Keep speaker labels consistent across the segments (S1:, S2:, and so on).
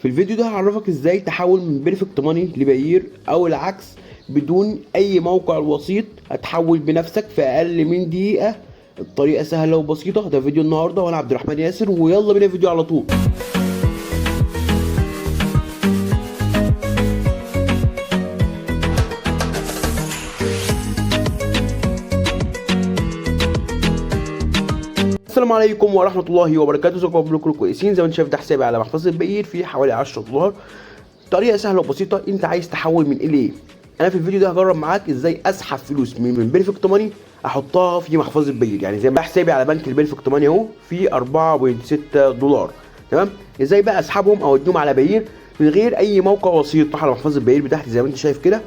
S1: في الفيديو ده هعرفك ازاي تحول من بيرفكت ماني لباير او العكس بدون اي موقع وسيط. هتحول بنفسك في اقل من دقيقة. الطريقة سهلة وبسيطة. ده فيديو النهاردة وانا عبد الرحمن ياسر، ويلا بينا فيديو على طول. السلام عليكم ورحمة الله وبركاته. ازيكم يا كلكم كويسين؟ زي ما انت شايف ده حسابي على محفظة باير في حوالي 10 دولار. طريقة سهلة وبسيطة. انت عايز تحول من ايه لايه؟ انا في الفيديو ده هجرب معاك ازاي اسحب فلوس من بيرفكت ماني احطها في محفظة باير. يعني زي ما حسابي على بنك البيرفكت ماني اهو في 4.6 دولار. تمام؟ ازاي بقى اسحبهم او اديهم على باير من غير اي موقع وسيط؟ اروح على محفظة باير بتاعتي زي ما انت شايف كده،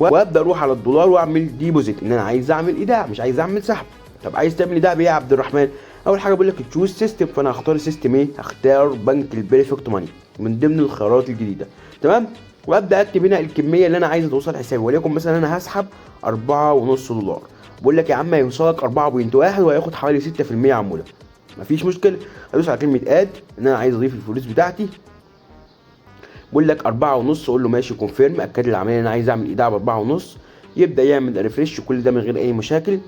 S1: وابدا اروح على الدولار واعمل ديبوزيت. ان انا عايز اعمل ايداع مش عايز اعمل سحب. طب عايز تعمل ايداع بايه يا عبد الرحمن؟ اول حاجه بقول لك تشوز سيستم، فانا هختار سيستم ايه؟ هختار بنك البيرفكت ماني من ضمن الخيارات الجديده. تمام؟ وابدا اكتب هنا الكميه اللي انا عايز توصل حسابي، وليكن مثلا انا هسحب 4.5 دولار. بقول لك يا عم هيوصلك 4.1 وهياخد حوالي 6% عموله. مفيش مشكله. ادوس على كلمه اد ان انا عايز اضيف الفلوس بتاعتي. بقول لك 4.5، اقول له ماشي كونفيرم، اكد لي العمليه انا عايز اعمل ايداع ب 4.5. يبدا يعمل ريفريش كل ده من غير اي مشاكل.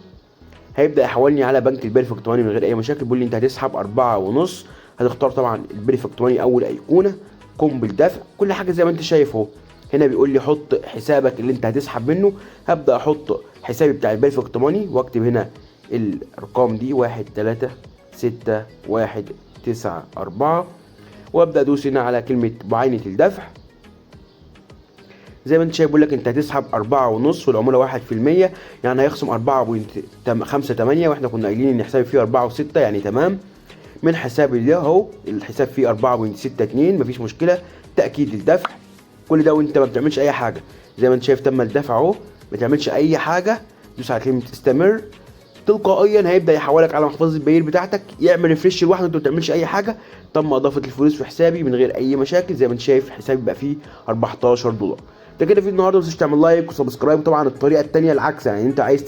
S1: هيبدا يحولني على بنك البيرفكت ماني من غير اي مشاكل. بيقول لي انت هتسحب 4.5. هتختار طبعا البيرفكت ماني اول ايقونه، قم بالدفع، كل حاجه زي ما انت شايف اهو. هنا بيقول لي حط حسابك اللي انت هتسحب منه. هبدا احط حسابي بتاع البيرفكت ماني واكتب هنا الارقام دي 1 3 6 1 9 4، وابدا ادوس هنا على كلمه معاينه الدفع. زي ما انت شايف بيقول لك انت هتسحب 4.5 والعموله 1%، يعني هيخصم 4.58، واحنا كنا قايلين ان حسابي فيه 4.6 يعني تمام. من حسابي ده اهو الحساب فيه 4.62، مفيش مشكله. تاكيد الدفع. كل ده وانت ما بتعملش اي حاجه. زي ما انت شايف تم الدفع اهو، ما تعملش اي حاجه. دوس على كلمه استمر. تلقائيا هيبدا يحولك على محفظه الباير بتاعتك، يعمل ريفريش لوحده، انت ما بتعملش اي حاجه. تم اضافه الفلوس في حسابي من غير اي مشاكل. زي ما انت شايف حسابي بقى فيه 14 دولار. ده كده في النهارده. ما تنساش تعمل لايك وسبسكرايب. طبعا الطريقه الثانيه العكس، يعني انت عايز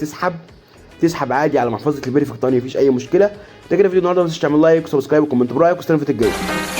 S1: تسحب عادي على محفظه البيرفكت ماني مفيش اي مشكله. ده كده في النهارده. ما تنساش تعمل لايك وسبسكرايب وكومنت برايك، واستنى الفيديو الجاي.